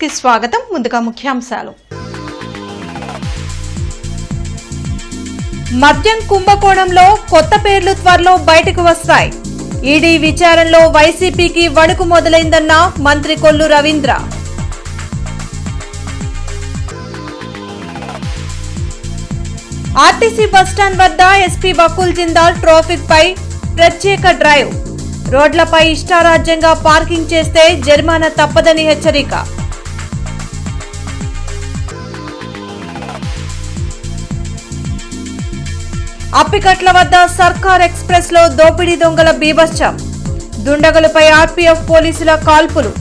కి స్వాగతం. ముందుగా ముఖ్యాంశాలు. మద్యం కుంభకోణంలో కొత్త పేర్లు త్వరలో బయటకు వస్తాయి. ఈడీ విచారణలో వైసీపీకి వణుకు మొదలైందన్న మంత్రి కొల్లు రవీంద్ర. ఆర్టీసీ బస్టాండ్ వద్ద ఎస్పీ బకుల్ జిందాల్ ట్రాఫిక్ పై ప్రత్యేక డ్రైవ్. రోడ్లపై ఇష్టారాజ్యంగా పార్కింగ్ చేస్తే జరిమానా తప్పదని హెచ్చరిక. అప్పికట్ల వద్ద సర్కార్ ఎక్స్ప్రెస్ లో దోపిడీ దొంగల బీభత్సం. దుండగులపై ఆర్పీఎఫ్ పోలీసుల కాల్పులు.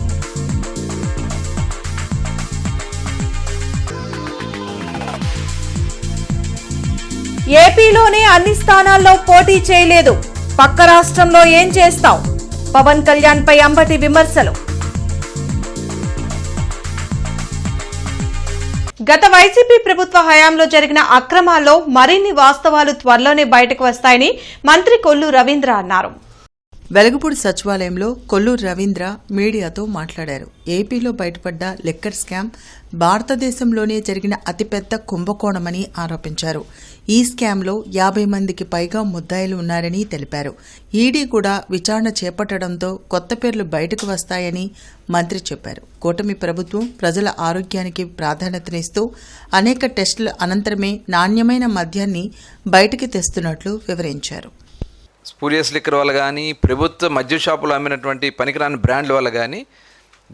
ఏపీలోనే అన్ని స్థానాల్లో పోటీ చేయలేదు, పక్క రాష్ట్రంలో ఏం చేస్తాం? పవన్ కళ్యాణ్ పై అంబటి విమర్శలు. గత వైసీపీ ప్రభుత్వ హయాంలో జరిగిన అక్రమాల్లో మరిన్ని వాస్తవాలు త్వరలోనే బయటకు వస్తాయని మంత్రి కొల్లు రవీంద్ర అన్నారు. వెలగపూడి సచివాలయంలో కొల్లూరు రవీంద్ర మీడియాతో మాట్లాడారు. ఏపీలో బయటపడ్డ లిక్కర్ స్కామ్ భారతదేశంలోనే జరిగిన అతిపెద్ద కుంభకోణమని ఆరోపించారు. ఈ స్కామ్లో 50 మందికి పైగా ముద్దాయిలు ఉన్నారని తెలిపారు. ఈడీ కూడా విచారణ చేపట్టడంతో కొత్త పేర్లు బయటకు వస్తాయని మంత్రి చెప్పారు. కూటమి ప్రభుత్వం ప్రజల ఆరోగ్యానికి ప్రాధాన్యతనిస్తూ అనేక టెస్టుల అనంతరమే నాణ్యమైన మద్యాన్ని బయటికి తెస్తున్నట్లు వివరించారు. స్పూరియస్ లిక్కర్ వల్ల కానీ, ప్రభుత్వ మద్యం షాపులో అమ్మినటువంటి పనికిరాని బ్రాండ్ల వల్ల కానీ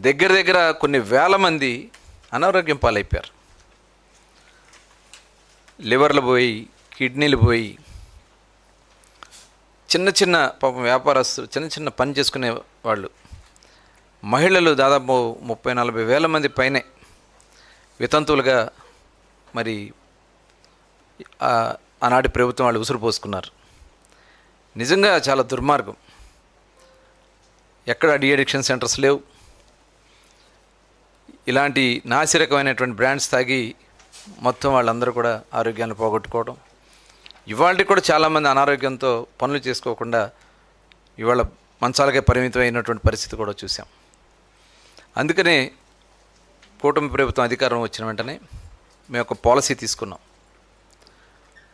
దగ్గర కొన్ని వేల మంది అనారోగ్యం పాలైపోయారు. లివర్లు పోయి, కిడ్నీలు పోయి, చిన్న పాపం వ్యాపారస్తులు, చిన్న పని చేసుకునే వాళ్ళు, మహిళలు దాదాపు 30-40 వేల మంది పైనే వితంతువులుగా మరి ఆనాటి ప్రభుత్వం వాళ్ళు ఉసురు పోసుకున్నారు. నిజంగా చాలా దుర్మార్గం. ఎక్కడ డీఅడిక్షన్ సెంటర్స్ లేవు. ఇలాంటి నాసిరకమైనటువంటి బ్రాండ్స్ తాగి మొత్తం వాళ్ళందరూ కూడా ఆరోగ్యాన్ని పోగొట్టుకోవడం. ఇవాళకి కూడా చాలామంది అనారోగ్యంతో పనులు చేసుకోకుండా ఇవాళ మంచాలకే పరిమితం అయినటువంటి పరిస్థితి కూడా చూసాం. అందుకనే కూటమి ప్రభుత్వం అధికారం వచ్చిన వెంటనే మేము ఒక పాలసీ తీసుకున్నాం.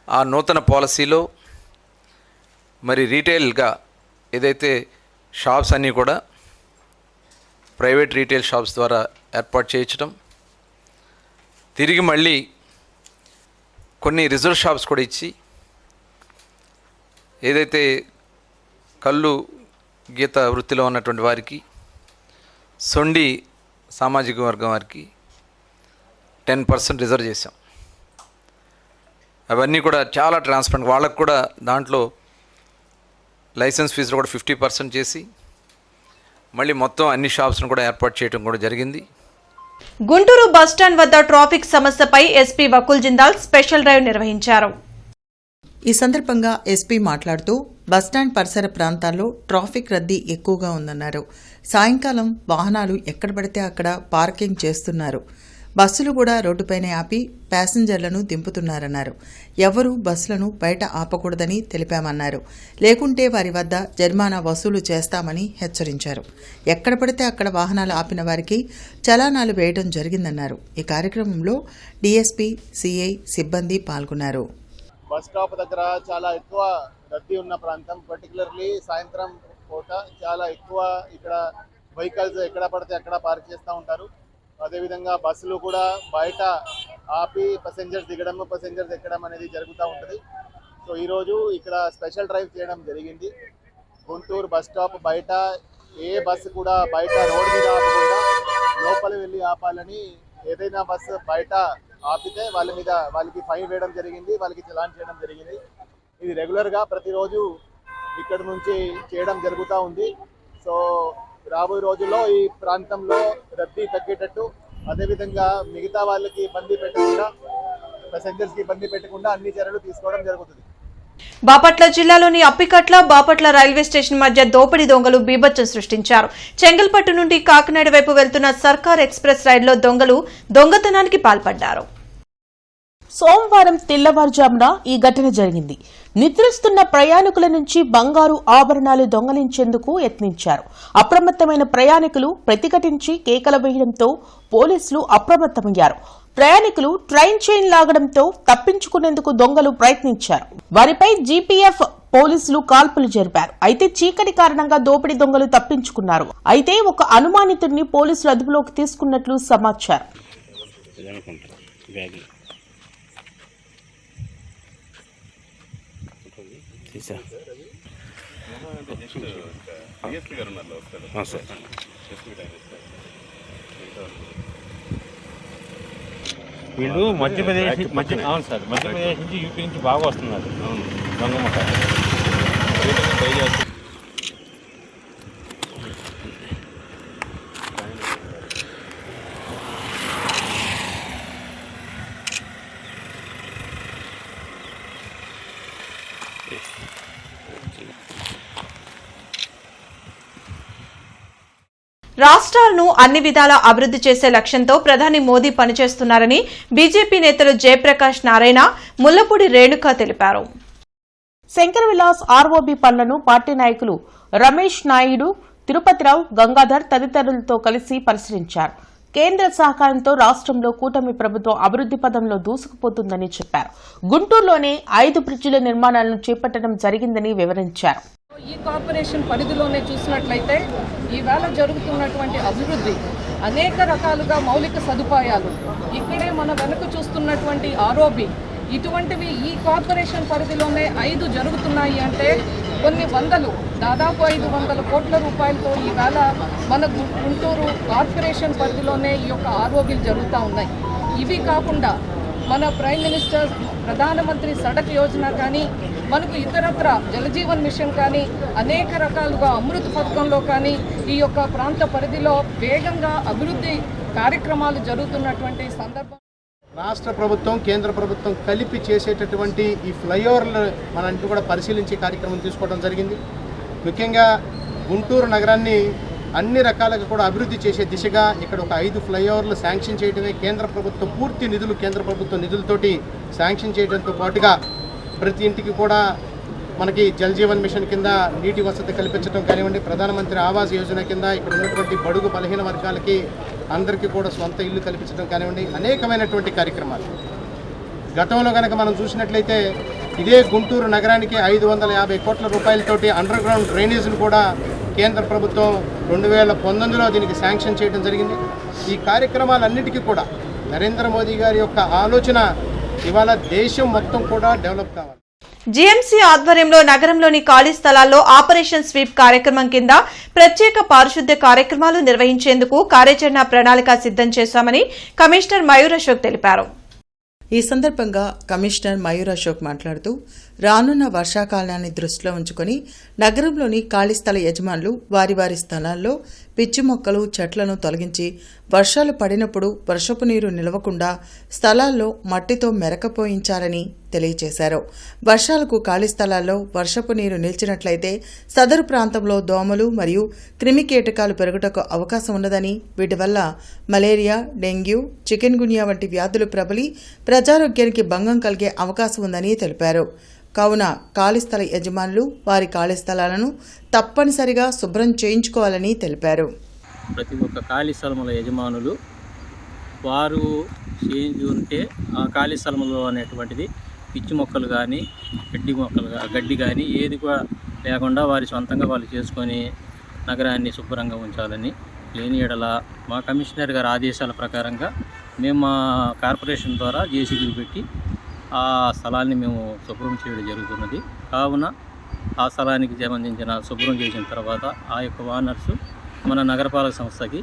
ఆ నూతన పాలసీలో మరి రీటైల్గా ఏదైతే షాప్స్ అన్నీ కూడా ప్రైవేట్ రీటైల్ షాప్స్ ద్వారా ఏర్పాటు చేయించడం, తిరిగి మళ్ళీ కొన్ని రిజర్వ్ షాప్స్ కూడా ఇచ్చి ఏదైతే కళ్ళు గీత వృత్తిలో ఉన్నటువంటి వారికి, సొండి సామాజిక వర్గం వారికి 10% రిజర్వ్ చేశాం. అవన్నీ కూడా చాలా ట్రాన్స్పరెంట్. వాళ్ళకు కూడా దాంట్లో లైసెన్స్ ఫీజులు కూడా 50% చేసి మళ్ళీ మొత్తం అన్ని షాప్స్ను కూడా ఏర్పాటు చేయడం కూడా జరిగింది. గుంటూరు బస్టాండ్ వద్ద ట్రాఫిక్ సమస్యపై SP buckle Jindal special drive నిర్వహించారు. ఈ సందర్భంగా ఎస్పీ మాట్లాడుతూ బస్టాండ్ పరిసర ప్రాంతాల్లో ట్రాఫిక్ రద్దీ ఎక్కువగా ఉందన్నారు. సాయంకాలం వాహనాలు ఎక్కడ పడితే అక్కడ పార్కింగ్ చేస్తున్నారు. బస్సులు కూడా రోడ్డుపైనే ఆపి ప్యాసింజర్లను దింపుతున్నారన్నారు. ఎవరూ బస్సులను బయట ఆపకూడదని తెలిపామన్నారు. లేకుంటే వారి వద్ద జరిమానా వసూలు చేస్తామని హెచ్చరించారు. ఎక్కడ పడితే అక్కడ వాహనాలు ఆపిన వారికి చలానాలు వేయడం జరిగిందన్నారు. ఈ కార్యక్రమంలో డీఎస్పీ, సిఐ సిబ్బంది పాల్గొన్నారు. బస్ స్టాప్ దగ్గర చాలా ఎక్కువ రద్దీ ఉన్న ప్రాంతం, పర్టికులర్లీ సాయంత్రం పూట చాలా ఎక్కువ ఇక్కడ వెహికల్స్ ఎక్కడ పడితే అక్కడ పార్క్ చేస్తూ ఉంటారు. అదేవిధంగా బస్సులు కూడా బయట ఆపి ప్యాసింజర్స్ దిగడం, ప్యాసింజర్స్ ఎక్కడం అనేది జరుగుతూ ఉంటుంది. సో ఈరోజు ఇక్కడ స్పెషల్ డ్రైవ్ చేయడం జరిగింది. గుంటూరు బస్ స్టాప్ బయట ఏ బస్సు కూడా బయట రోడ్ మీద ఆపకుండా లోపల వెళ్ళి ఆపాలని, ఏదైనా బస్సు బయట ఆపితే వాళ్ళకి ఫైన్ వేయడం జరిగింది, వాళ్ళకి చలాన్ చేయడం జరిగింది. ఇది రెగ్యులర్గా ప్రతిరోజు ఇక్కడ నుంచి చేయడం జరుగుతూ ఉంది. సో రాబోయే రోజుల్లో ఈ ప్రాంతంలో రద్దీ తగ్గేటట్టు, అదేవిధంగా మిగతా వాళ్ళకి ఇబ్బంది పెట్టకుండా, ప్యాసింజర్స్కి ఇబ్బంది పెట్టకుండా అన్ని చర్యలు తీసుకోవడం జరుగుతుంది. బాపట్ల జిల్లాలోని అప్పికట్ల, బాపట్ల రైల్వే స్టేషన్ మధ్య దోపిడీ దొంగలు బీభత్సం సృష్టించారు. చెంగల్పట్టు నుండి కాకినాడ వైపు వెళ్తున్న సర్కార్ ఎక్స్ప్రెస్ రైలులో దొంగలు దొంగతనానికి పాల్పడ్డారు. సోమవారం తెల్లవారుజామున ఈ ఘటన జరిగింది. నిద్రిస్తున్న ప్రయాణికుల నుంచి బంగారు ఆభరణాలు దొంగలించేందుకు యత్నించారు. అప్రమత్తమైన ప్రయాణికులు ప్రతిఘటించి కేకలు వేయడంతో పోలీసులు అప్రమత్తమయ్యారు. ప్రయాణికులు ట్రైన్ చైన్ లాగడంతో తప్పించుకునేందుకు దొంగలు ప్రయత్నించారు. వారిపై జీపీఎఫ్ పోలీసులు కాల్పులు జరిపారు. అయితే చీకటి కారణంగా దోపిడీ దొంగలు తప్పించుకున్నారు. అయితే ఒక అనుమానితుడిని పోలీసులు అదుపులోకి తీసుకున్నట్లు సమాచారం. వీళ్ళు మధ్యప్రదేశ్ అవును సార్, మధ్యప్రదేశ్ నుంచి యూపీ నుంచి బాగా వస్తున్నారు. దొంగ ముఖ రాష్ట్రాలను అన్ని విధాలా అభివృద్ధి చేసే లక్ష్యంతో ప్రధాని మోదీ పనిచేస్తున్నారని బీజేపీ నేతలు జయప్రకాష్ నారాయణ, ముల్లపూడి రేణుక తెలిపారు. శంకర్ విలాస్ ఆర్ఓబీ పనులను పార్టీ నాయకులు రమేష్ నాయుడు, తిరుపతిరావు, గంగాధర్ తదితరులతో కలిసి పరిశీలించారు. కేంద్ర సహకారంతో రాష్ట్రంలో కూటమి ప్రభుత్వం అభివృద్ధి పదంలో దూసుకుపోతుందని చెప్పారు. గుంటూరులోనే 5 బ్రిడ్జిల నిర్మాణాలను చేపట్టడం జరిగిందని వివరించారు. ఈ కార్పొరేషన్ పరిధిలోనే చూసినట్లయితే ఈవేళ జరుగుతున్నటువంటి అభివృద్ధి, అనేక రకాలుగా మౌలిక సదుపాయాలు, ఇక్కడే మన వెనుక చూస్తున్నటువంటి ఆర్ఓబి, ఇటువంటివి ఈ కార్పొరేషన్ పరిధిలోనే 5 జరుగుతున్నాయి అంటే కొన్ని వందలు, దాదాపు 500 కోట్ల రూపాయలతో ఈవేళ మన గుంటూరు కార్పొరేషన్ పరిధిలోనే ఈ యొక్క ఆర్ఓబీలు జరుగుతూ ఉన్నాయి. ఇవి కాకుండా మన ప్రైమ్ మినిస్టర్ ప్రధానమంత్రి సడక్ యోజన కానీ, మనకు ఇతరత్ర జలజీవన్ మిషన్ కానీ, అనేక రకాలుగా అమృత్ పథకంలో కానీ ఈ యొక్క ప్రాంత పరిధిలో వేగంగా అభివృద్ధి కార్యక్రమాలు జరుగుతున్నటువంటి సందర్భం. రాష్ట్ర ప్రభుత్వం, కేంద్ర ప్రభుత్వం కలిపి చేసేటటువంటి ఈ ఫ్లైఓవర్లు మనంటూ కూడా పరిశీలించే కార్యక్రమం తీసుకోవడం జరిగింది. ముఖ్యంగా గుంటూరు నగరాన్ని అన్ని రకాలుగా కూడా అభివృద్ధి చేసే దిశగా ఇక్కడ ఒక 5 ఫ్లైఓవర్లు శాంక్షన్ చేయడమే కేంద్ర ప్రభుత్వం పూర్తి నిధులు, కేంద్ర ప్రభుత్వ నిధులతోటి శాంక్షన్ చేయడంతో పాటుగా ప్రతి ఇంటికి కూడా మనకి జల్ జీవన్ మిషన్ కింద నీటి వసతి కల్పించడం కానివ్వండి, ప్రధానమంత్రి ఆవాస్ యోజన కింద ఇక్కడ ఉన్నటువంటి బడుగు బలహీన వర్గాలకి అందరికీ కూడా సొంత ఇల్లు కల్పించడం కానివ్వండి, అనేకమైనటువంటి కార్యక్రమాలు. గతంలో కనుక మనం చూసినట్లయితే ఇదే గుంటూరు నగరానికి 550 కోట్ల రూపాయలతోటి అండర్ గ్రౌండ్ డ్రైనేజీలు కూడా కేంద్ర ప్రభుత్వం 2019లో దీనికి శాంక్షన్ చేయడం జరిగింది. ఈ కార్యక్రమాలన్నిటికీ కూడా నరేంద్ర మోదీ గారి యొక్క ఆలోచన ఇవాళ దేశం మొత్తం కూడా డెవలప్ కావాలి. జీఎంసీ ఆధ్వర్యంలో నగరంలోని ఖాళీ స్థలాల్లో ఆపరేషన్ స్వీప్ కార్యక్రమం కింద ప్రత్యేక పారిశుద్ధ్య కార్యక్రమాలు నిర్వహించేందుకు కార్యాచరణ ప్రణాళిక సిద్దం చేశామని కమిషనర్ మయూర్ అశోక్ తెలిపారు. ఈ సందర్భంగా కమిషనర్ మయూర్ అశోక్ మాట్లాడుతూ రానున్న వర్షాకాలాన్ని దృష్టిలో ఉంచుకొని నగరంలోని ఖాళీ స్థల యజమానులు వారి వారి స్థలాల్లో పిచ్చి మొక్కలు, చెట్లను తొలగించి వర్షాలు పడినప్పుడు వర్షపు నీరు నిలవకుండా స్థలాల్లో మట్టితో మెరకపోయించాలని తెలియజేశారు. వర్షాలకు ఖాళీ స్థలాల్లో వర్షపు నీరు నిలిచినట్లయితే సదరు ప్రాంతంలో దోమలు మరియు క్రిమికీటకాలు పెరుగుటకు అవకాశం ఉన్నదని, వీటి వల్ల మలేరియా, డెంగ్యూ, చికెన్ గున్యా వంటి వ్యాధులు ప్రబలి ప్రజారోగ్యానికి భంగం కలిగే అవకాశం ఉందని తెలిపారు. కావున ఖాళీ స్థల యజమానులు వారి ఖాళీ స్థలాలను తప్పనిసరిగా శుభ్రం చేయించుకోవాలని తెలిపారు. ప్రతి ఒక్క ఖాళీ స్థలముల యజమానులు వారు చేయించుకుంటే ఆ ఖాళీ స్థలంలో అనేటువంటిది పిచ్చి మొక్కలు కానీ, గడ్డి కానీ ఏది కూడా లేకుండా వారి సొంతంగా వాళ్ళు చేసుకొని నగరాన్ని శుభ్రంగా ఉంచాలని, లేని ఎడల మా కమిషనర్ గారి ఆదేశాల ప్రకారంగా మేము మా కార్పొరేషన్ ద్వారా జేసీబీలు పెట్టి ఆ స్థలాన్ని మేము శుభ్రం చేయడం జరుగుతున్నది. కావున ఆ స్థలానికి సంబంధించిన శుభ్రం చేసిన తర్వాత ఆ యొక్క ఓనర్సు మన నగరపాలక సంస్థకి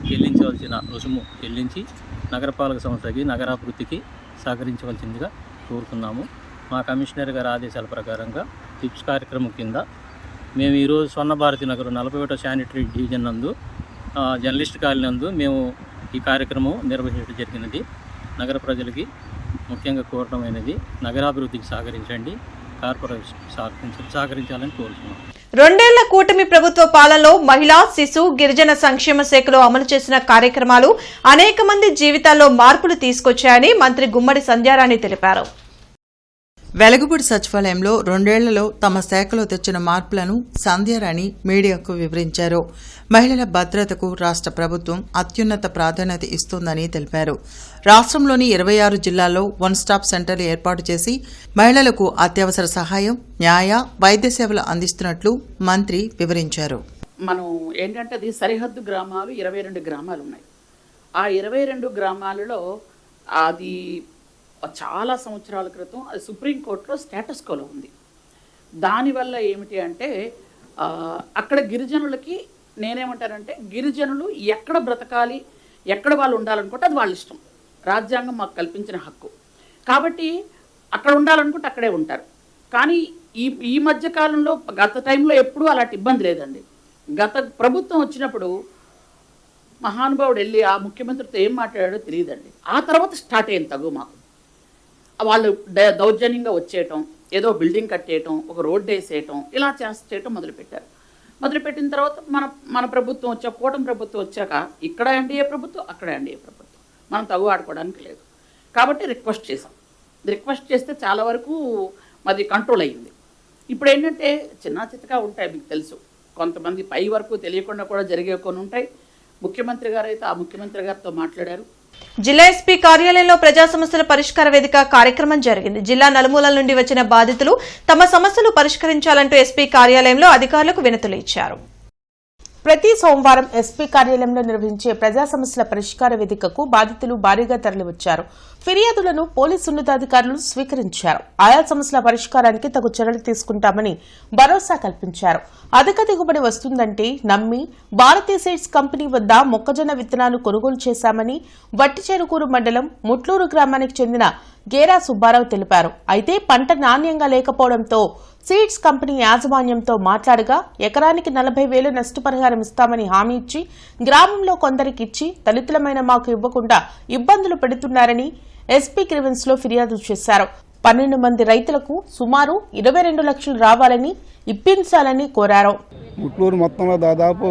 చెల్లించవలసిన రుసుము చెల్లించి నగరపాలక సంస్థకి నగరాభివృద్ధికి సహకరించవలసిందిగా కోరుతున్నాము. మా కమిషనర్ గారి ఆదేశాల ప్రకారంగా టిప్స్ కార్యక్రమం కింద మేము ఈరోజు స్వర్ణభారతి నగర్ 41వ శానిటరీ డివిజన్ నందు జర్నలిస్ట్ కాలనీ నందు మేము ఈ కార్యక్రమం నిర్వహించడం జరిగినది. నగర ప్రజలకి ముఖ్యంగా కోరటమైనది నగరాభివృద్ధికి సహకరించండి, కార్పొరేషన్ సహకరించాలని కోరుతున్నాం. రెండేళ్ల కూటమి ప్రభుత్వ పాలనలో మహిళా, శిశు, గిరిజన సంక్షేమ శాఖలో అమలు చేసిన కార్యక్రమాలు అనేక మంది జీవితాల్లో మార్పులు తీసుకొచ్చాయని మంత్రి గుమ్మడి సంధ్యారాణి తెలిపారు. వెలగపూడి సచివాలయంలో 2 ఏళ్లలో తమ శాఖలో తెచ్చిన మార్పులను సంధ్యారాణి మీడియాకు వివరించారు. మహిళల భద్రతకు రాష్ట్ర ప్రభుత్వం అత్యున్నత ప్రాధాన్యత ఇస్తోందని తెలిపారు. రాష్ట్రంలోని 26 జిల్లాల్లో వన్ స్టాప్ సెంటర్లు ఏర్పాటు చేసి మహిళలకు అత్యవసర సహాయం, న్యాయ, వైద్య సేవలు అందిస్తున్నట్లు మంత్రి వివరించారు. మనం ఏంటంటే అది సరిహద్దు గ్రామాలు 22 గ్రామాలు ఉన్నాయి. ఆ 22 గ్రామాలలో అది చాలా సంవత్సరాల క్రితం అది సుప్రీంకోర్టులో స్టేటస్ కోలో ఉంది. దానివల్ల ఏమిటి అంటే అక్కడ గిరిజనులకి నేనేమంటానంటే గిరిజనులు ఎక్కడ బ్రతకాలి, ఎక్కడ వాళ్ళు ఉండాలనుకుంటే అది వాళ్ళ ఇష్టం. రాజ్యాంగం మాకు కల్పించిన హక్కు కాబట్టి అక్కడ ఉండాలనుకుంటే అక్కడే ఉంటారు. కానీ ఈ మధ్య కాలంలో గత టైంలో ఎప్పుడూ అలాంటి ఇబ్బంది లేదండి. గత ప్రభుత్వం వచ్చినప్పుడు మహానుభావుడు వెళ్ళి ఆ ముఖ్యమంత్రితో ఏం మాట్లాడాడో తెలియదండి. ఆ తర్వాత స్టార్ట్ అయింది తగు మాకు. వాళ్ళు దౌర్జన్యంగా వచ్చేయటం, ఏదో బిల్డింగ్ కట్టేయటం, ఒక రోడ్డు వేసేయటం, ఇలా చేయటం మొదలుపెట్టారు. మొదలుపెట్టిన తర్వాత మన ప్రభుత్వం వచ్చాక, కూటమి ప్రభుత్వం వచ్చాక ఇక్కడ ఎన్డీఏ ప్రభుత్వం, అక్కడ ఎన్డీఏ ప్రభుత్వం, మనం తగు ఆడుకోవడానికి లేదు. కాబట్టి రిక్వెస్ట్ చేసాం. రిక్వెస్ట్ చేస్తే చాలా వరకు మాది కంట్రోల్ అయ్యింది. ఇప్పుడు ఏంటంటే చిన్న చిత్తగా ఉంటాయి, మీకు తెలుసు. కొంతమంది పై వరకు తెలియకుండా కూడా జరిగే కొన్ని ఉంటాయి. ముఖ్యమంత్రి గారు అయితే ఆ ముఖ్యమంత్రి గారితో మాట్లాడారు. జిల్లా ఎస్పీ కార్యాలయంలో ప్రజా సమస్యల పరిష్కార వేదిక కార్యక్రమం జరిగింది. జిల్లా నలుమూలల నుండి వచ్చిన బాధితులు తమ సమస్యలు పరిష్కరించాలంటూ ఎస్పీ కార్యాలయంలో అధికారులకు వినతులు ఇచ్చారు. ప్రతి సోమవారం ఎస్పీ కార్యాలయంలో నిర్వహించే ప్రజా సమస్యల పరిష్కార వేదికకు బాధితులు భారీగా తరలివచ్చారు. ఫిర్యాదులను పోలీసు ఉన్నతాధికారులు స్వీకరించారు. ఆయా సమస్యల పరిష్కారానికి తగు చర్యలు తీసుకుంటామని భరోసా కల్పించారు. అధిక దిగుబడి వస్తుందంటే నమ్మి భారతీయ సీడ్స్ కంపెనీ వద్ద మొక్కజొన్న విత్తనాలు కొనుగోలు చేశామని వట్టిచేరుకూరు మండలం ముట్లూరు గ్రామానికి చెందిన గేరా సుబ్బారావు తెలిపారు. అయితే పంట నాణ్యంగా లేకపోవడంతో సీడ్స్ కంపెనీ యాజమాన్యంతో మాట్లాడగా ఎకరానికి 40,000 నష్టపరిహారం ఇస్తామని హామీ ఇచ్చి గ్రామంలో కొందరికి ఇచ్చి దళితులమైన మాకు ఇవ్వకుండా ఇబ్బందులు పెడుతున్నారని ఎస్పీ గ్రీవెన్స్ లో ఫిర్యాదు చేశారు. 12 మంది రైతులకు సుమారు 22 లక్షలు రావాలని ఇప్పించాలని కోరారు. ముట్లూరు మొత్తంలో దాదాపు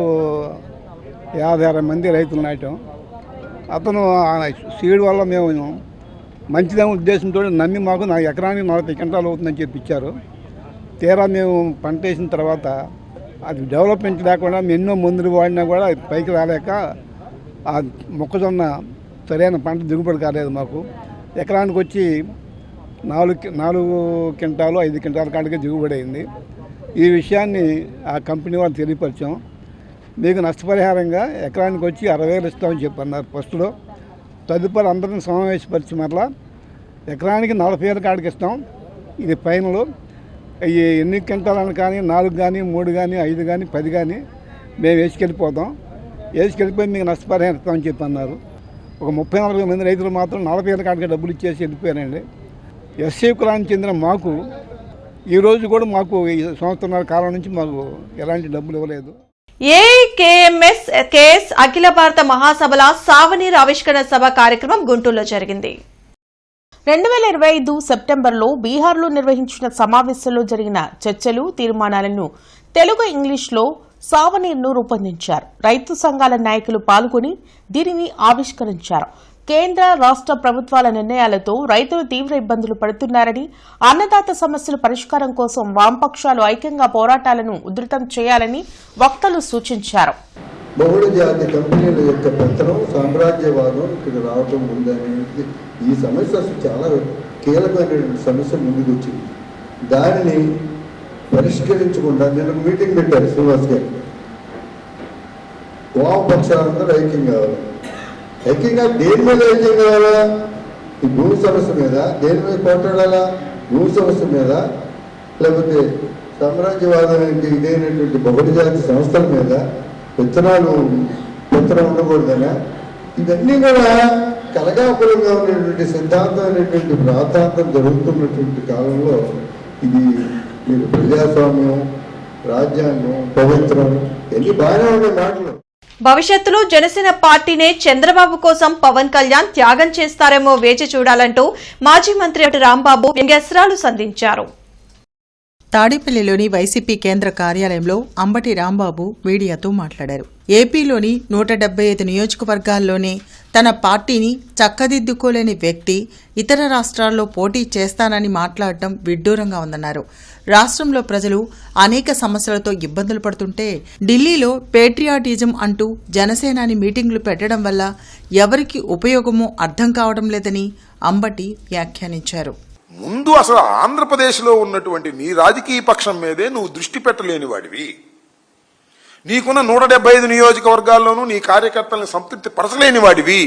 50-60 మంది రైతులు నాటాం. అతను సీడ్ వల్ల మేము మంచిదనే ఉద్దేశంతో నమ్మి మాకు ఎకరానికి 40 క్వింటాలు అవుతుందని చెప్పి ఇచ్చారు. తీరా మేము పంట వేసిన తర్వాత అది డెవలప్మెంట్ లేకుండా ఎన్నో మందులు వాడినా కూడా పైకి రాలేక ఆ మొక్కజొన్న సరైన పంట దిగుబడి కాలేదు. మాకు ఎకరానికి వచ్చి 4 క్వింటాలు 5 క్వింటాల కాడికి దిగుబడి అయింది. ఈ విషయాన్ని ఆ కంపెనీ వాళ్ళు తెలియపరిచాం. మీకు నష్టపరిహారంగా ఎకరానికి వచ్చి 60,000 ఇస్తామని చెప్పన్నారు ఫస్ట్లో. తదుపరి అందరిని సమావేశపరిచి మరలా ఎకరానికి 40,000 కాడికి ఇస్తాం. ఇది ఫైనల్. ఈ ఎన్ని క్వింటాలను కానీ 4 కానీ 3 కానీ 5 కానీ 10 కానీ మేము వేసుకెళ్ళిపోతాం. వేసుకెళ్ళిపోయి మీకు నష్టపరిహారం ఇస్తామని చెప్పి అన్నారు. ఒక 34 మంది రైతులు మాత్రం 40,000 కాడికి డబ్బులు ఇచ్చేసి వెళ్ళిపోయారండి. ఎస్సీ కులానికి చెందిన మాకు ఈరోజు కూడా మాకు ఈ సంవత్సరాల కాలం నుంచి మాకు ఎలాంటి డబ్బులు ఇవ్వలేదు. ఏఐకేఎంఎస్ కేఎస్ అఖిల భారత మహాసభల సావనీర్ ఆవిష్కరణ సభ కార్యక్రమం గుంటూరులో జరిగింది. 2025 సెప్టెంబర్లో బీహార్లో నిర్వహించిన సమావేశంలో జరిగిన చర్చలు, తీర్మానాలను తెలుగు, ఇంగ్లీష్లో సావనీర్ను రూపొందించారు. రైతు సంఘాల నాయకులు పాల్గొని దీనిని ఆవిష్కరించారు. కేంద్ర, రాష్ట్ర ప్రభుత్వాల నిర్ణయాలతో రైతులు తీవ్ర ఇబ్బందులు పడుతున్నారని, అన్నదాత సమస్యల పరిష్కారం కోసం వామపక్షాలు ఐక్యంగా పోరాటాలను ఉధృతం చేయాలని వక్తలు సూచించారు. బహుళ జాతి కంపెనీల యొక్క పెత్తనం, సామ్రాజ్యవాదం ఇక్కడ రావటం ఉందనేది ఈ సమస్య చాలా కీలకమైనటువంటి సమస్య ముందుకు వచ్చింది. దానిని పరిష్కరించకుండా నేను మీటింగ్ పెట్టారు శ్రీనివాస్ గారు. వామపక్షాలందరూ ఐక్యం కావాలి. ఐక్యంగా దేని మీద ఐక్యం కావాలా? ఈ భూమి సమస్య మీద దేని మీద పోట్లాడాలా? భూమి సమస్య మీద, లేకపోతే సామ్రాజ్యవాదానికి ఇదైనటువంటి బహుళ జాతి సంస్థల మీద, విత్తనం ఉండకూడదనా? ఇవన్నీ కూడా కలగాపురంగా ఉన్నటువంటి సిద్ధాంతమైనటువంటి ప్రాంతాంతం జరుగుతున్నటువంటి కాలంలో ఇది మీరు ప్రజాస్వామ్యం, రాజ్యాంగం, పవిత్రం ఎన్ని బాగానే ఉండే మాటలు. భవిష్యత్తులో జనసేన పార్టీనే చంద్రబాబు కోసం పవన్ కళ్యాణ్ త్యాగం చేస్తారేమో వేచి చూడాలంటూ మాజీ మంత్రి రాంబాబు వ్యంగ్యాస్త్రాలు సంధించారు. తాడేపల్లిలోని వైసీపీ కేంద్ర కార్యాలయంలో అంబటి రాంబాబు మీడియాతో మాట్లాడారు. ఏపీలోని 175 నియోజకవర్గాల్లోనే తన పార్టీని చక్కదిద్దుకోలేని వ్యక్తి ఇతర రాష్ట్రాల్లో పోటీ చేస్తానని మాట్లాడటం విడ్డూరంగా ఉందన్నారు. రాష్ట్రంలో ప్రజలు అనేక సమస్యలతో ఇబ్బందులు పడుతుంటే ఢిల్లీలో పేట్రియాటిజం అంటూ జనసేనాని మీటింగులు పెట్టడం వల్ల ఎవరికి ఉపయోగమో అర్థం కావడం లేదని అంబటి వ్యాఖ్యానించారు. ముందు అసలు ఆంధ్రప్రదేశ్లో ఉన్నటువంటి నీ రాజకీయ పక్షం మీదే నువ్వు దృష్టి పెట్టలేని వాడివి. నీకున్న 175 నియోజకవర్గాల్లోనూ నీ కార్యకర్తల్ని సంతృప్తి పరచలేని వాడివి.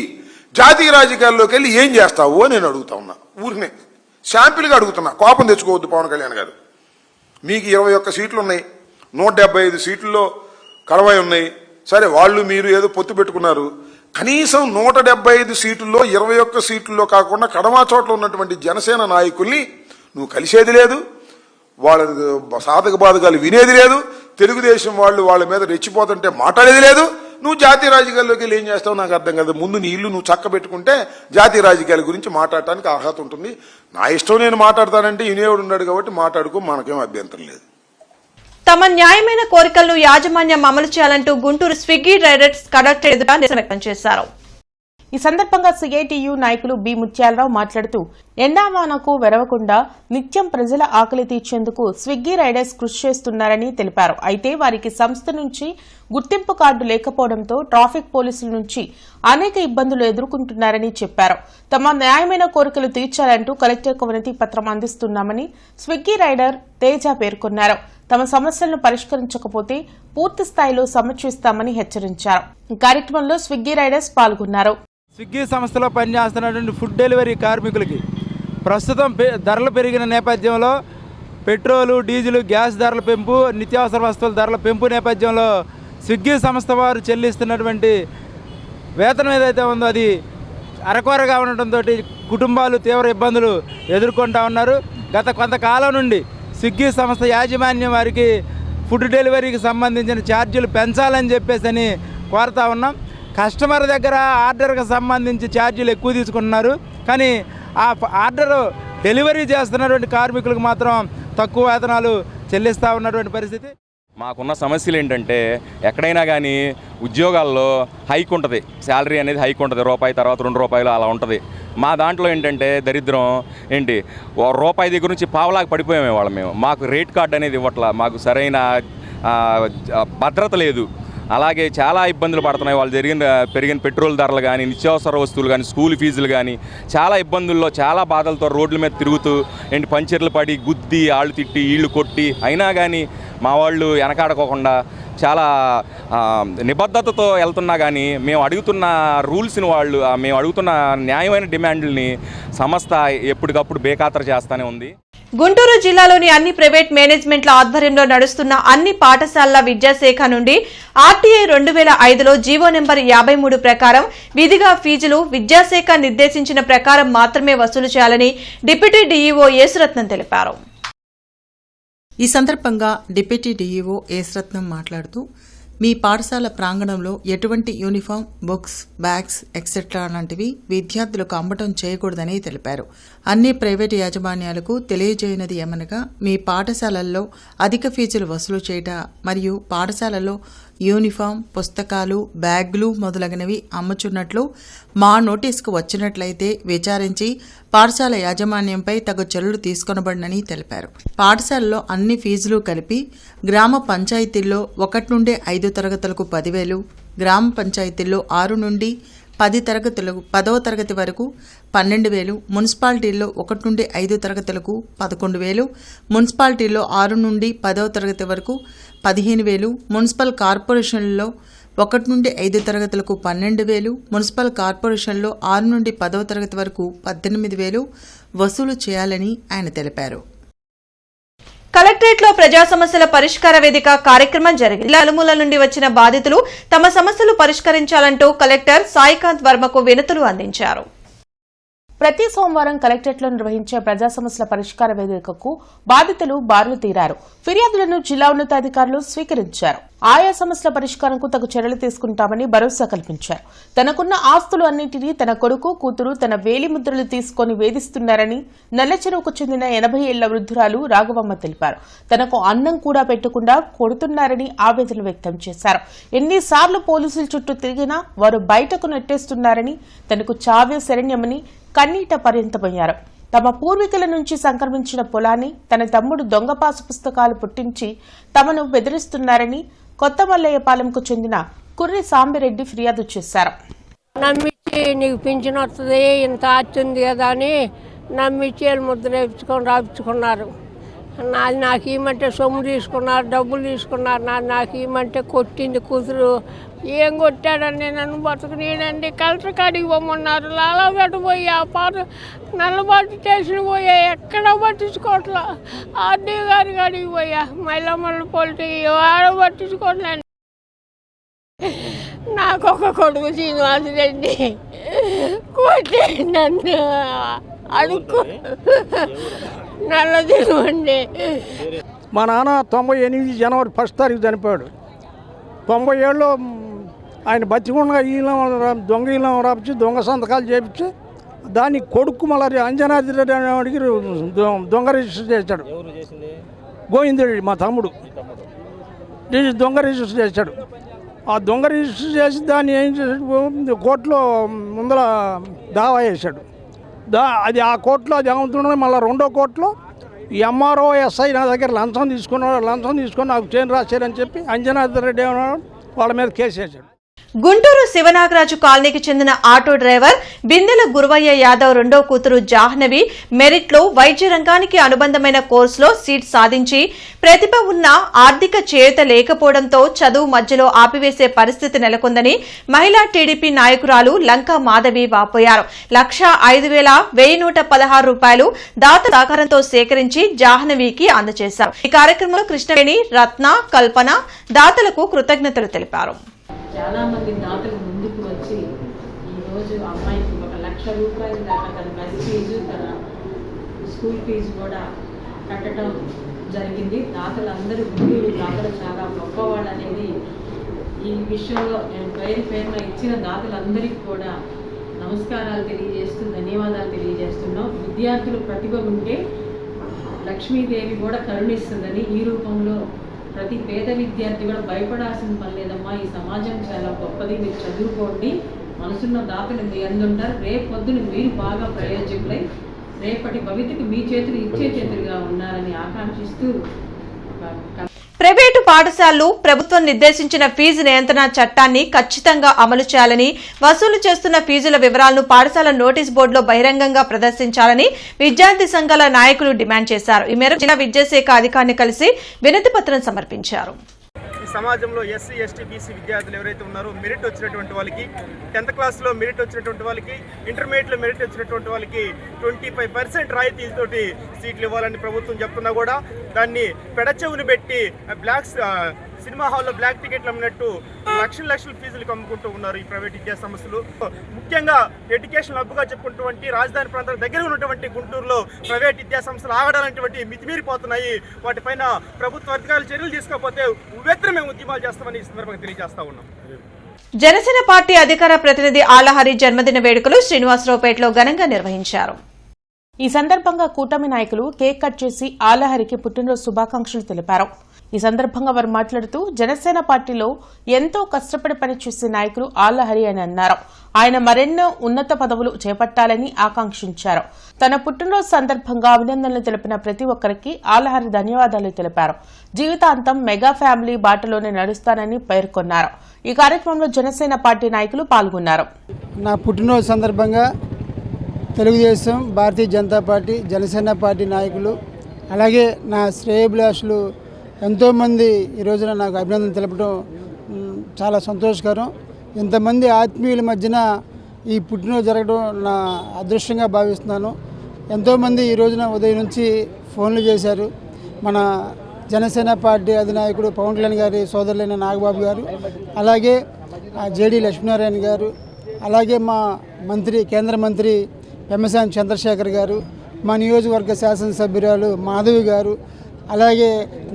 జాతీయ రాజకీయాల్లోకి వెళ్ళి ఏం చేస్తావు అని నేను అడుగుతా ఉన్నా. ఊరినే శాంపిల్గా అడుగుతున్నా, కోపం తెచ్చుకోవద్దు పవన్ కళ్యాణ్ గారు. మీకు 21 సీట్లు ఉన్నాయి, 175 సీట్లలో కడవై ఉన్నాయి. సరే, వాళ్ళు మీరు ఏదో పొత్తు పెట్టుకున్నారు. కనీసం 175 సీట్లలో 21 సీట్లలో కాకుండా కడమా చోట్ల ఉన్నటువంటి జనసేన నాయకుల్ని నువ్వు కలిసేది లేదు, వాళ్ళ సాధక బాధకాలు వినేది లేదు, తెలుగుదేశం వాళ్ళు వాళ్ళ మీద రెచ్చిపోతుంటే మాట్లాడేది లేదు. నువ్వు జాతీయ రాజకీయాల్లోకి వెళ్ళి ఏం చేస్తావు నాకు అర్థం కాదు. ముందు నీ ఇల్లు నువ్వు చక్క పెట్టుకుంటే జాతీయ రాజకీయాల గురించి మాట్లాడటానికి అర్హత ఉంటుంది. నా ఇష్టం నేను మాట్లాడతానంటే వినేవాడు ఉన్నాడు కాబట్టి మాట్లాడుకో, మనకేం అభ్యంతరం లేదు. తమ న్యాయమైన కోరికలను యాజమాన్యం అమలు చేయాలంటూ గుంటూరు స్విగ్గీ రైడర్స్ కలెక్టర్ ఎదుట నిరసన వ్యక్తం చేశారు. ఈ సందర్భంగా సిఐటియు నాయకులు బి ముత్యాలరావు మాట్లాడుతూ ఎండావానకు వెరవకుండా నిత్యం ప్రజల ఆకలి తీర్చేందుకు స్విగ్గీ రైడర్స్ కృషి చేస్తున్నారని తెలిపారు. అయితే వారికి సంస్థ నుంచి గుర్తింపు కార్డు లేకపోవడంతో ట్రాఫిక్ పోలీసుల నుంచి అనేక ఇబ్బందులు ఎదుర్కొంటున్నారని చెప్పారు. తమ న్యాయమైన కోరికలు తీర్చాలంటూ కలెక్టర్కు వినతి పత్రం అందిస్తున్నామని స్విగ్గీ రైడర్ తేజ పేర్కొన్నారు. తమ సమస్యలను పరిష్కరించకపోతే పూర్తి స్థాయిలో సమీక్షిస్తామని హెచ్చరించారు. ఈ కార్యక్రమంలో స్విగ్గీ రైడర్స్ పాల్గొన్నారు. స్విగ్గీ సంస్థలో పనిచేస్తున్నటువంటి ఫుడ్ డెలివరీ కార్మికులకి ప్రస్తుతం ధరలు పెరిగిన నేపథ్యంలో పెట్రోలు, డీజిల్, గ్యాస్ ధరల పెంపు, నిత్యావసర వస్తువుల ధరల పెంపు నేపథ్యంలో స్విగ్గీ సంస్థ వారు చెల్లిస్తున్నటువంటి వేతనం ఏదైతే ఉందో అది అరకొరగా ఉండటంతో కుటుంబాలు తీవ్ర ఇబ్బందులు ఎదుర్కొంటూ ఉన్నారు. గత కొంతకాలం నుండి స్విగ్గీ సంస్థ యాజమాన్యం వారికి ఫుడ్ డెలివరీకి సంబంధించిన ఛార్జీలు పెంచాలని చెప్పేసి కోరుతా ఉన్నాం. కస్టమర్ దగ్గర ఆర్డర్కి సంబంధించి ఛార్జీలు ఎక్కువ తీసుకుంటున్నారు, కానీ ఆ ఆర్డర్ డెలివరీ చేస్తున్నటువంటి కార్మికులకు మాత్రం తక్కువ వేతనాలు చెల్లిస్తూ ఉన్నటువంటి పరిస్థితి. మాకున్న సమస్యలు ఏంటంటే ఎక్కడైనా కానీ ఉద్యోగాల్లో హైక్ ఉంటుంది, శాలరీ అనేది హైక్ ఉంటుంది, రూపాయి తర్వాత ₹2 అలా ఉంటుంది. మా దాంట్లో ఏంటంటే దరిద్రం ఏంటి, రూపాయి దగ్గర నుంచి పావలాగా పడిపోయామే వాళ్ళం మేము. మాకు రేట్ కార్డు అనేది ఇవ్వట్లా, మాకు సరైన భద్రత లేదు. అలాగే చాలా ఇబ్బందులు పడుతున్నాయి. వాళ్ళు పెరిగిన పెట్రోల్ ధరలు కానీ, నిత్యావసర వస్తువులు కానీ, స్కూల్ ఫీజులు కానీ, చాలా ఇబ్బందుల్లో చాలా బాధలతో రోడ్ల మీద తిరుగుతూ ఏంటి పంచర్లు పడి గుద్ది ఆళ్ళు తిట్టి ఈళ్ళు కొట్టి అయినా కానీ మా వాళ్ళు వెనకాడుకోకుండా చాలా నిబద్ధతతో వెళ్తున్నా కానీ మేము అడుగుతున్న రూల్స్ని వాళ్ళు మేము అడుగుతున్న న్యాయమైన డిమాండ్లని సంస్థ ఎప్పటికప్పుడు బేఖాతరు చేస్తూనే ఉంది. గుంటూరు జిల్లాలోని అన్ని ప్రైవేట్ మేనేజ్మెంట్ల ఆధ్వర్యంలో నడుస్తున్న అన్ని పాఠశాలల విద్యాశాఖ నుండి ఆర్టీఐ 2005లో జీవో నెంబర్ 53 ప్రకారం విధిగా ఫీజులు విద్యాశాఖ నిర్దేశించిన ప్రకారం మాత్రమే వసూలు చేయాలని డిప్యూటీ డీఈఓ యేసురత్నం తెలిపారు. ఈ సందర్భంగా డిప్యూటీ డీఈఓ యేసురత్నం మాట్లాడుతూ మీ పాఠశాల ప్రాంగణంలో ఎటువంటి యూనిఫామ్, బుక్స్, బ్యాగ్స్ ఎక్సెట్రా లాంటివి విద్యార్థులకు అమ్మటం చేయకూడదని తెలిపారు. అన్ని ప్రైవేటు యాజమాన్యాలకు తెలియజేయనది ఏమనగా మీ పాఠశాలల్లో అధిక ఫీజులు వసూలు చేయట మరియు పాఠశాలల్లో యూనిఫామ్, పుస్తకాలు, బ్యాగులు మొదలగునవి అమ్ముచున్నట్లు మా నోటీసుకు వచ్చినట్లయితే విచారించి పాఠశాల యాజమాన్యంపై తగు చర్యలు తీసుకొనబడినని తెలిపారు. పాఠశాలలో అన్ని ఫీజులు కలిపి గ్రామ పంచాయతీల్లో 1 నుండి 5 తరగతులకు 10,000, గ్రామ పంచాయతీల్లో 6 నుండి 10 తరగతులకు 10వ తరగతి వరకు 12,000, మున్సిపాలిటీల్లో 1 నుండి 5 తరగతులకు 11,000, మున్సిపాలిటీల్లో 6 నుండి 10వ తరగతి వరకు 15,000, మున్సిపల్ కార్పొరేషన్లలో 1 నుండి 5 తరగతులకు 12,000, మున్సిపల్ కార్పొరేషన్లో 6 నుండి 10వ తరగతి వరకు 18,000 వసూలు చేయాలని ఆయన తెలిపారు. కలెక్టరేట్ లో ప్రజా సమస్యల పరిష్కార వేదిక కార్యక్రమం జరిగింది. నలుమూల నుండి వచ్చిన బాధితులు తమ సమస్యలు పరిష్కరించాలంటూ కలెక్టర్ సాయికాంత్ వర్మకు వినతులు అందించారు. ప్రతి సోమవారం కలెక్టరేట్లో నిర్వహించే ప్రజా సమస్యల పరిష్కార వేదికకు బాధితులు బారులు తీరారు. ఫిర్యాదులను జిల్లా ఉన్నతాధికారులు స్వీకరించారు. ఆయా సమస్యల పరిష్కారంకు తగు చర్యలు తీసుకుంటామని భరోసా కల్పించారు. తనకున్న ఆస్తులు అన్నింటినీ తన కొడుకు, కూతురు తన వేలిముద్రలు తీసుకుని వేధిస్తున్నారని నల్లచెరువుకు చెందిన 80 ఏళ్ల వృద్ధురాలు రాఘవమ్మ తెలిపారు. తనకు అన్నం కూడా పెట్టకుండా కొడుతున్నారని ఆవేదన వ్యక్తం చేశారు. ఎన్నిసార్లు పోలీసుల చుట్టూ తిరిగినా వారు బయటకు నెట్టేస్తున్నారని, తనకు చావే శరణ్యమని కన్నీట పర్యంతమయ్యారు. తమ పూర్వీకుల నుంచి సంక్రమించిన పొలాన్ని తన తమ్ముడు దొంగ పాసు పుస్తకాలు పుట్టించి తమను బెదిరిస్తున్నారని కొత్త మల్లయ్యపాలెంకు చెందిన కుర్రి సాంబిరెడ్డి ఫిర్యాదు చేశారు. నమ్మించి నీకు పింఛన్ వస్తుంది, ఇంత ఆస్తుంది కదా అని నమ్మించి ముద్ర రాయించుకున్నారు. నాకు ఏమంటే సొమ్ము తీసుకున్నారు, డబ్బులు తీసుకున్నారు. నాకు ఏమంటే కొట్టింది కూతురు. ఏం కొట్టాడండి, నన్ను బతుకునేనండి. కలెక్టర్ కాడికి పోమన్నారు. లాలాపేట పోయి ఆ పాత నల్లబాటు స్టేషన్ పోయా, ఎక్కడ పట్టించుకోవట్లా. ఆర్డీ గారి కాడికి పోయా, మైలమ్మల పొలిటి ఆడ పట్టించుకోవట్లేండి. నాకు ఒక కొడుకు శ్రీనివాసరెడ్డి కొట్టి నన్ను అడుక్కు నల్లదివ్వండి. మా నాన్న 98 జనవరి 1 తారీఖు చనిపోయాడు. 97లో ఆయన బతికుండా ఈలం దొంగ ఈలం రాపించి దొంగ సంతకాలు చేపించి దాన్ని కొడుకు మళ్ళీ అంజనాద్రి రెడ్డి అనేవాడికి దొంగ రిజిస్టర్ చేశాడు. గోవిందరెడ్డి మా తమ్ముడు దొంగ రిజిస్టర్ చేశాడు. ఆ దొంగ రిజిస్టర్ చేసి దాన్ని ఏం చేశాడు, కోర్టులో ముందర దావా వేశాడు. అది ఆ కోర్టులో అది ఏమవుతుండే, మళ్ళీ రెండో కోర్టులో ఈ ఎంఆర్ఓ ఎస్ఐ నా దగ్గర లంచం తీసుకొని నాకు చైన్ రాశారని చెప్పి అంజనాద్రి రెడ్డి వాళ్ళ మీద కేసు వేశాడు. గుంటూరు శివనాగరాజు కాలనీకి చెందిన ఆటో డ్రైవర్ బిందెల గురువయ్య యాదవ్ రెండో కూతురు జాహ్నవి మెరిట్లో వైద్య రంగానికి అనుబంధమైన కోర్సులో సీట్ సాధించి ప్రతిభ ఉన్న ఆర్థిక చేయూత లేకపోవడంతో చదువు మధ్యలో ఆపివేసే పరిస్థితి నెలకొందని మహిళా టీడీపీ నాయకురాలు లంకా మాధవి వాపోయారు. 1,05,116 రూపాయలు దాత సహకారంతో సేకరించి జాహ్నవికి అందజేశారు. ఈ కార్యక్రమంలో కృష్ణవేణి, రత్న, కల్పన దాతలకు కృతజ్ఞతలు తెలిపారు. చాలా మంది దాతలు ముందుకు వచ్చి ఈరోజు అమ్మాయికి 1,00,000 రూపాయల దాకా తన బస్ ఫీజు, తన స్కూల్ ఫీజు కూడా కట్టడం జరిగింది. దాతలందరూ గుంటూరు దాతలు చాలా గొప్పవాళ్ళు అనేది ఈ విషయంలో నేను పేరున ఇచ్చిన దాతలందరికీ కూడా నమస్కారాలు తెలియజేస్తూ ధన్యవాదాలు తెలియజేస్తున్నాం. విద్యార్థులు ప్రతిభ ఉంటే లక్ష్మీదేవి కూడా కరుణిస్తుందని ఈ రూపంలో ప్రతి పేద విద్యార్థి కూడా భయపడాల్సిన పని లేదమ్మా. ఈ సమాజం చాలా గొప్పది, మీరు చదువుకోండి, మనసున్న దాతలు మీ అందుంటారు. రేపు పొద్దున మీరు బాగా ప్రయోజకులై రేపటి భవితకు మీ చేతులు ఇచ్చే చేతులుగా ఉన్నారని ఆకాంక్షిస్తూ ప్రైవేటు పాఠశాలలు ప్రభుత్వం నిర్దేశించిన ఫీజు నియంత్రణ చట్టాన్ని ఖచ్చితంగా అమలు చేయాలని, వసూలు చేస్తున్న ఫీజుల వివరాలను పాఠశాల నోటీస్ బోర్డులో బహిరంగంగా ప్రదర్శించాలని విద్యార్థి సంఘాల నాయకులు డిమాండ్ చేశారు. ఈ మేరకు జిల్లా విద్యాశాఖ అధికారిని కలిసి వినతి పత్రం సమర్పించారు. సమాజంలో ఎస్సీ, ఎస్టీ, బీసీ విద్యార్థులు ఎవరైతే ఉన్నారో మెరిట్ వచ్చినటువంటి వాళ్ళకి, 10th క్లాస్లో మెరిట్ వచ్చినటువంటి వాళ్ళకి, ఇంటర్మీడియట్లో మెరిట్ వచ్చినటువంటి వాళ్ళకి 25% రాయితీలతోటి సీట్లు ఇవ్వాలని ప్రభుత్వం చెప్తున్నా కూడా దాన్ని పెడచెవులు పెట్టి సినిమా హాల్లో బ్లాక్ టికెట్లు అమ్మినట్టు లక్షల ఫీజులకు అమ్ముకుంటూ ఉన్నారు ఈ ప్రైవేట్ విద్యా సంస్థలు. ముఖ్యంగా ఎడ్యుకేషన్ హబ్గా చెప్పుకుంటున్నటువంటి రాజధాని ప్రాంతాల దగ్గర ఉన్నటువంటి గుంటూరులో ప్రైవేట్ విద్యా సంస్థలు ఆగడాలంటువంటి మితిమీరిపోతున్నాయి. వాటిపైన ప్రభుత్వ అధికారులు చర్యలు తీసుకోకపోతే ఉవ్వెత్తున మేము ఉద్యమాలు చేస్తామని ఈ సందర్భంగా తెలియజేస్తా ఉన్నాం. జనసేన పార్టీ అధికార ప్రతినిధి ఆళ్లహరి జన్మదిన వేడుకలు శ్రీనివాసరావుపేటలో ఘనంగా నిర్వహించారు. ఈ సందర్భంగా కూటమి నాయకులు కేక్ కట్ చేసి ఆళ్లహరికి పుట్టినరోజు శుభాకాంక్షలు తెలిపారు. ఈ సందర్భంగా వారు మాట్లాడుతూ జనసేన పార్టీలో ఎంతో కష్టపడి పనిచేసే నాయకులు ఆళ్లహరి అని అన్నారు. ఆయన మరెన్నో ఉన్నత పదవులు చేపట్టాలని ఆకాంక్షించారు. తన పుట్టినరోజు సందర్భంగా అభినందనలు తెలిపిన ప్రతి ఒక్కరికి ఆళ్లహరి ధన్యవాదాలు తెలిపారు. జీవితాంతం మెగా ఫ్యామిలీ బాటలోనే నడుస్తానని పేర్కొన్నారు. ఈ కార్యక్రమంలో జనసేన పార్టీ నాయకులు పాల్గొన్నారు. నా పుట్టినరోజు సందర్భంగా తెలుగుదేశం, భారతీయ జనతా పార్టీ, జనసేన పార్టీ నాయకులు అలాగే నా శ్రేయోభిలాషులు ఎంతోమంది ఈ రోజున నాకు అభినందన తెలపడం చాలా సంతోషకరం. ఇంతమంది ఆత్మీయుల మధ్యన ఈ పుట్టినరోజు జరగడం నా అదృష్టంగా భావిస్తున్నాను. ఎంతోమంది ఈ రోజున ఉదయం నుంచి ఫోన్లు చేశారు. మన జనసేన పార్టీ అధినాయకుడు పవన్ కళ్యాణ్ గారి సోదరులైన నాగబాబు గారు, అలాగే జేడీ లక్ష్మీనారాయణ గారు, అలాగే మా మంత్రి, కేంద్ర మంత్రి ఎమ్మెస్ఎన్ చంద్రశేఖర్ గారు, మా నియోజకవర్గ శాసనసభ్యురాలు మాధవి గారు, అలాగే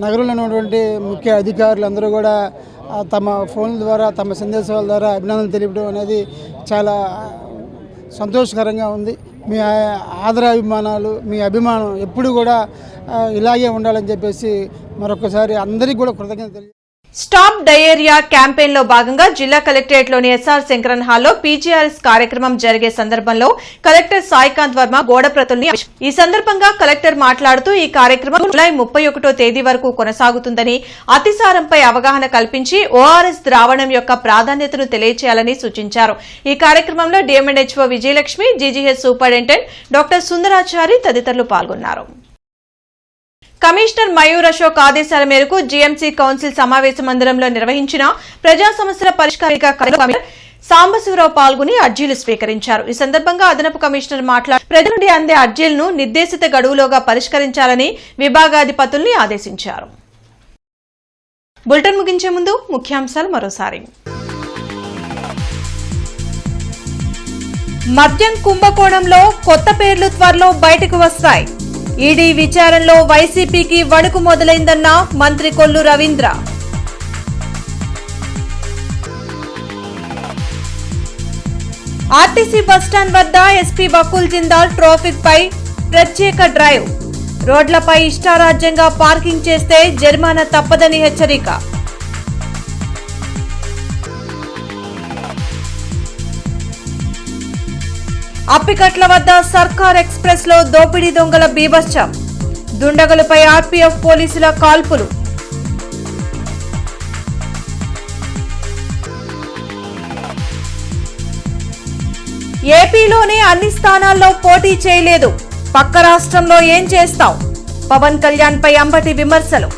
నగరంలో ఉన్నటువంటి ముఖ్య అధికారులు అందరూ కూడా తమ ఫోన్ల ద్వారా, తమ సందేశాల ద్వారా అభినందనలు తెలియడం అనేది చాలా సంతోషకరంగా ఉంది. మీ ఆదరాభిమానాలు, మీ అభిమానం ఎప్పుడు కూడా ఇలాగే ఉండాలని చెప్పేసి మరొకసారి అందరికీ కూడా కృతజ్ఞతలు తెలియజేస్తున్నాను. స్టాప్ డయేరియా క్యాంపెయిన్ లో భాగంగా జిల్లా కలెక్టరేట్లోని ఎస్ఆర్ శంకరన్ హాల్లో పీజీఆర్ఎస్ కార్యక్రమం జరిగే సందర్భంలో కలెక్టర్ సాయికాంత్ వర్మ గోడ ప్రతుల్ని ఈ సందర్భంగా కలెక్టర్ మాట్లాడుతూ ఈ కార్యక్రమం జూలై 31వ తేదీ వరకు కొనసాగుతుందని, అతిసారంపై అవగాహన కల్పించి ఓఆర్ఎస్ ద్రావణం యొక్క ప్రాధాన్యతను తెలియజేయాలని సూచించారు. ఈ కార్యక్రమంలో DM&HO Vijayalakshmi, GGH superintendent doctor Sundarachari తదితరులు పాల్గొన్నారు. కమిషనర్ మయూర్ అశోక్ ఆదేశాల మేరకు జీఎంసీ కౌన్సిల్ సమావేశ మందిరంలో నిర్వహించిన ప్రజా సమస్యల పరిష్కార సాంబశివరావు పాల్గొని అర్జీలు స్వీకరించారు. ఈ సందర్భంగా అదనపు కమిషనర్ మాట్లాడుతూ ప్రజల నుండి అందే అర్జీలను నిర్దేశిత గడువులోగా పరిష్కరించాలని విభాగాధిపతుల్ని ఆదేశించారు. బులెటిన్ ముగించే ముందు ముఖ్యాంశాలు మరోసారి. మద్యం కుంభకోణంలో కొత్త పేర్లు త్వరలో బయటకు వస్తాయి. ఈడీ విచారణలో వైసీపీకి వణుకు మొదలైందన్న మంత్రి కొల్లు రవీంద్ర. ఆర్టీసీ బస్టాండ్ వద్ద ఎస్పీ బకుల్ జిందాల్ ట్రాఫిక్ పై ప్రత్యేక డ్రైవ్. రోడ్లపై ఇష్టారాజ్యంగా పార్కింగ్ చేస్తే జరిమానా తప్పదని హెచ్చరిక. అప్పికట్ల వద్ద సర్కార్ ఎక్స్ప్రెస్ లో దోపిడీ దొంగల బీభత్సం. దుండగులపై ఆర్పీఎఫ్ పోలీసుల కాల్పులు. ఏపీలోనే అన్ని స్థానాల్లో పోటీ చేయలేదు, పక్క రాష్ట్రంలో ఏం చేస్తాం? పవన్ కళ్యాణ్ పై అంబటి విమర్శలు.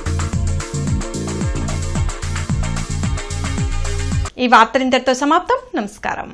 ఈ వార్త ఇంతటితో సమాప్తం. నమస్కారం.